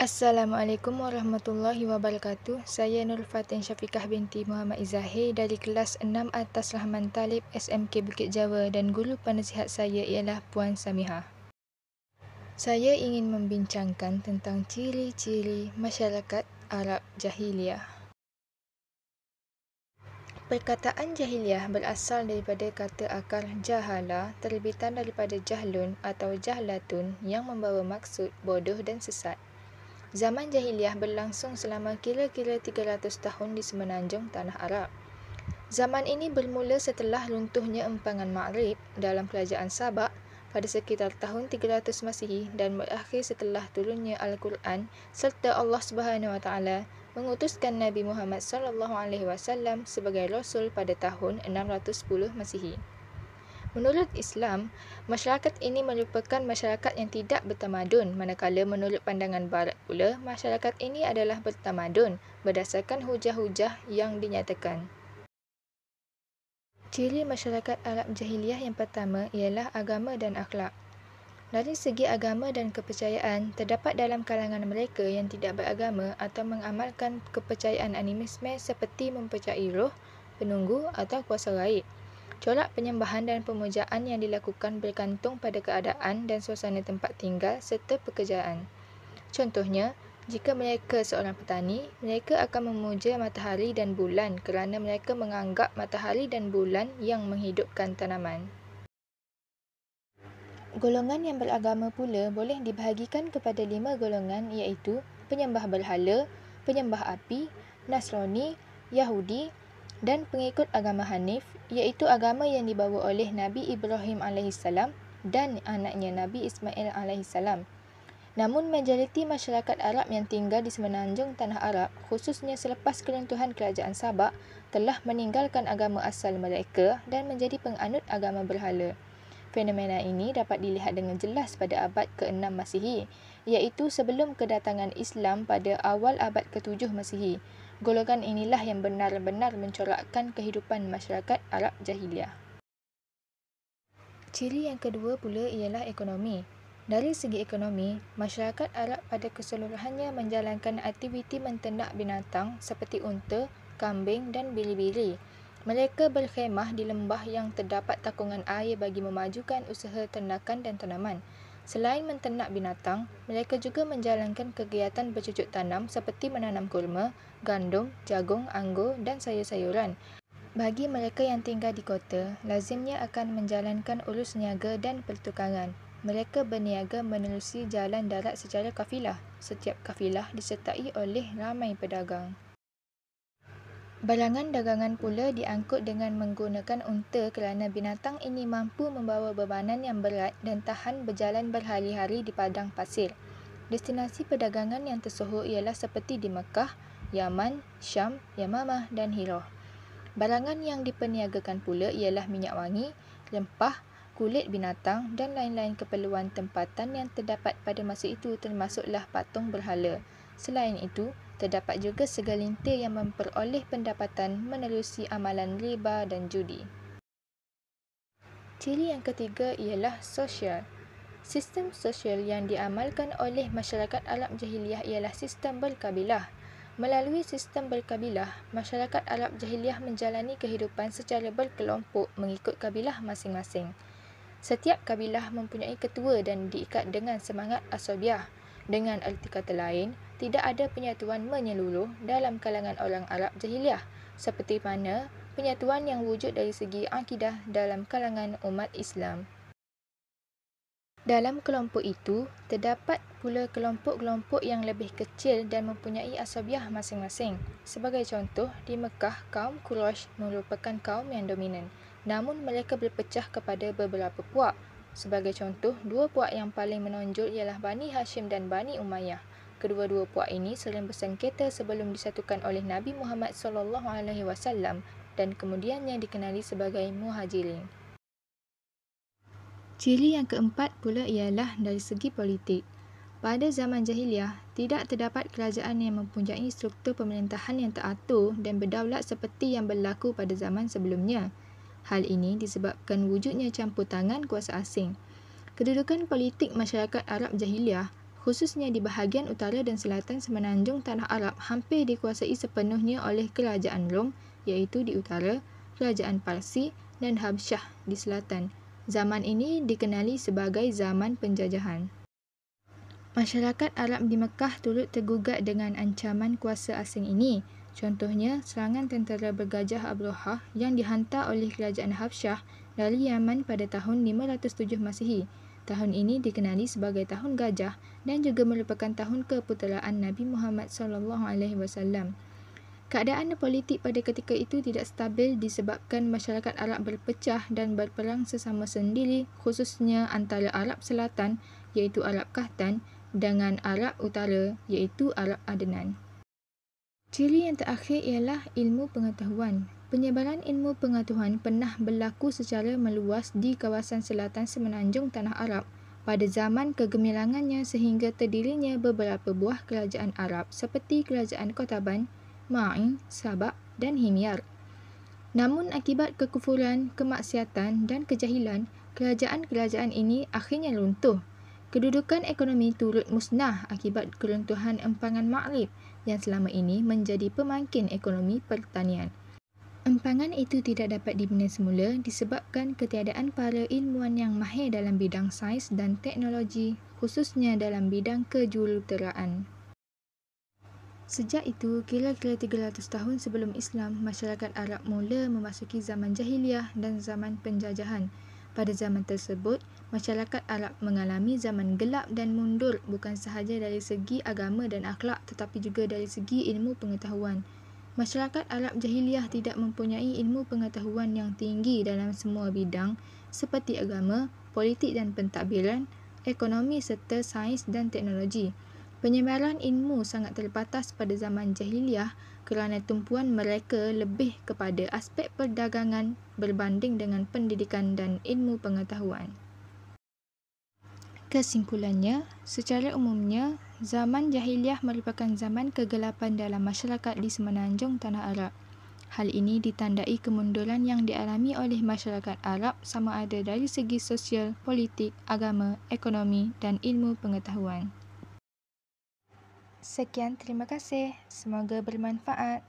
Assalamualaikum warahmatullahi wabarakatuh. Saya Nur Fatin Syafiqah binti Muhammad Izahir dari kelas 6 atas Rahman Talib SMK Bukit Jawa dan guru penasihat saya ialah Puan Samihah. Saya ingin membincangkan tentang ciri-ciri masyarakat Arab Jahiliyah. Perkataan jahiliyah berasal daripada kata akar jahala, terbitan daripada jahlun atau jahlatun yang membawa maksud bodoh dan sesat. Zaman jahiliyah berlangsung selama kira-kira 300 tahun di semenanjung tanah Arab. Zaman ini bermula setelah runtuhnya empangan Ma'rib dalam kerajaan Sabak pada sekitar tahun 300 Masihi dan berakhir setelah turunnya Al-Quran serta Allah SWT mengutuskan Nabi Muhammad SAW sebagai Rasul pada tahun 610 Masihi. Menurut Islam, masyarakat ini merupakan masyarakat yang tidak bertamadun, manakala menurut pandangan Barat pula, masyarakat ini adalah bertamadun berdasarkan hujah-hujah yang dinyatakan. Ciri masyarakat Arab Jahiliyah yang pertama ialah agama dan akhlak. Dari segi agama dan kepercayaan, terdapat dalam kalangan mereka yang tidak beragama atau mengamalkan kepercayaan animisme seperti mempercayai roh, penunggu atau kuasa gaib. Corak penyembahan dan pemujaan yang dilakukan bergantung pada keadaan dan suasana tempat tinggal serta pekerjaan. Contohnya, jika mereka seorang petani, mereka akan memuja matahari dan bulan kerana mereka menganggap matahari dan bulan yang menghidupkan tanaman. Golongan yang beragama pula boleh dibahagikan kepada 5 golongan iaitu penyembah berhala, penyembah api, Nasrani, Yahudi dan pengikut agama Hanif iaitu agama yang dibawa oleh Nabi Ibrahim AS dan anaknya Nabi Ismail AS. Namun majoriti masyarakat Arab yang tinggal di semenanjung tanah Arab khususnya selepas keruntuhan kerajaan Sabak telah meninggalkan agama asal mereka dan menjadi penganut agama berhala. Fenomena ini dapat dilihat dengan jelas pada abad ke-6 Masihi, iaitu sebelum kedatangan Islam pada awal abad ke-7 Masihi. Golongan inilah yang benar-benar mencorakkan kehidupan masyarakat Arab Jahiliyah. Ciri yang kedua pula ialah ekonomi. Dari segi ekonomi, masyarakat Arab pada keseluruhannya menjalankan aktiviti menternak binatang seperti unta, kambing dan biri-biri. Mereka berkhemah di lembah yang terdapat takungan air bagi memajukan usaha ternakan dan tanaman. Selain menternak binatang, mereka juga menjalankan kegiatan bercucuk tanam seperti menanam kurma, gandum, jagung, anggur dan sayur-sayuran. Bagi mereka yang tinggal di kota, lazimnya akan menjalankan urus niaga dan pertukaran. Mereka berniaga menerusi jalan darat secara kafilah. Setiap kafilah disertai oleh ramai pedagang. Barangan dagangan pula diangkut dengan menggunakan unta kerana binatang ini mampu membawa bebanan yang berat dan tahan berjalan berhari-hari di padang pasir. Destinasi perdagangan yang tersohor ialah seperti di Mekah, Yaman, Syam, Yamamah dan Hirah. Barangan yang diperniagakan pula ialah minyak wangi, rempah, kulit binatang dan lain-lain keperluan tempatan yang terdapat pada masa itu termasuklah patung berhala. Selain itu, terdapat juga segelintir yang memperoleh pendapatan menerusi amalan riba dan judi. Ciri yang ketiga ialah sosial. Sistem sosial yang diamalkan oleh masyarakat Arab Jahiliyah ialah sistem berkabilah. Melalui sistem berkabilah, masyarakat Arab Jahiliyah menjalani kehidupan secara berkelompok mengikut kabilah masing-masing. Setiap kabilah mempunyai ketua dan diikat dengan semangat asabiah. Dengan erti kata lain, tidak ada penyatuan menyeluruh dalam kalangan orang Arab Jahiliyah, seperti mana penyatuan yang wujud dari segi akidah dalam kalangan umat Islam. Dalam kelompok itu, terdapat pula kelompok-kelompok yang lebih kecil dan mempunyai asabiah masing-masing. Sebagai contoh, di Mekah, kaum Quraisy merupakan kaum yang dominan. Namun mereka berpecah kepada beberapa puak. Sebagai contoh, 2 puak yang paling menonjol ialah Bani Hashim dan Bani Umayyah. Kedua-dua puak ini sering bersengketa sebelum disatukan oleh Nabi Muhammad SAW dan kemudiannya dikenali sebagai Muhajirin. Ciri yang keempat pula ialah dari segi politik. Pada zaman jahiliyah, tidak terdapat kerajaan yang mempunyai struktur pemerintahan yang teratur dan berdaulat seperti yang berlaku pada zaman sebelumnya. Hal ini disebabkan wujudnya campur tangan kuasa asing. Kedudukan politik masyarakat Arab Jahiliyah, khususnya di bahagian utara dan selatan semenanjung Tanah Arab, hampir dikuasai sepenuhnya oleh Kerajaan Rom, iaitu di utara, Kerajaan Parsi dan Habsyah di selatan. Zaman ini dikenali sebagai zaman penjajahan. Masyarakat Arab di Mekah turut tergugat dengan ancaman kuasa asing ini. Contohnya, serangan tentera bergajah Abrahah yang dihantar oleh Kerajaan Habsyah dari Yaman pada tahun 507 Masihi. Tahun ini dikenali sebagai Tahun Gajah dan juga merupakan tahun keputeraan Nabi Muhammad SAW. Keadaan politik pada ketika itu tidak stabil disebabkan masyarakat Arab berpecah dan berperang sesama sendiri, khususnya antara Arab Selatan iaitu Arab Kahtan dengan Arab Utara iaitu Arab Adnan. Ciri yang terakhir ialah ilmu pengetahuan. Penyebaran ilmu pengetahuan pernah berlaku secara meluas di kawasan selatan semenanjung Tanah Arab pada zaman kegemilangannya sehingga terdirinya beberapa buah kerajaan Arab seperti Kerajaan Qataban, Ma'in, Sabak dan Himyar. Namun akibat kekufuran, kemaksiatan dan kejahilan, kerajaan-kerajaan ini akhirnya runtuh. Kedudukan ekonomi turut musnah akibat keruntuhan empangan Maghrib yang selama ini menjadi pemangkin ekonomi pertanian. Empangan itu tidak dapat dibina semula disebabkan ketiadaan para ilmuwan yang mahir dalam bidang sains dan teknologi, khususnya dalam bidang kejuruteraan. Sejak itu, kira-kira 300 tahun sebelum Islam, masyarakat Arab mula memasuki zaman jahiliyah dan zaman penjajahan. Pada zaman tersebut, masyarakat Arab mengalami zaman gelap dan mundur bukan sahaja dari segi agama dan akhlak tetapi juga dari segi ilmu pengetahuan. Masyarakat Arab jahiliyah tidak mempunyai ilmu pengetahuan yang tinggi dalam semua bidang seperti agama, politik dan pentadbiran, ekonomi serta sains dan teknologi. Penyebaran ilmu sangat terbatas pada zaman jahiliyah kerana tumpuan mereka lebih kepada aspek perdagangan berbanding dengan pendidikan dan ilmu pengetahuan. Kesimpulannya, secara umumnya, zaman jahiliyah merupakan zaman kegelapan dalam masyarakat di semenanjung Tanah Arab. Hal ini ditandai kemunduran yang dialami oleh masyarakat Arab sama ada dari segi sosial, politik, agama, ekonomi dan ilmu pengetahuan. Sekian, terima kasih. Semoga bermanfaat.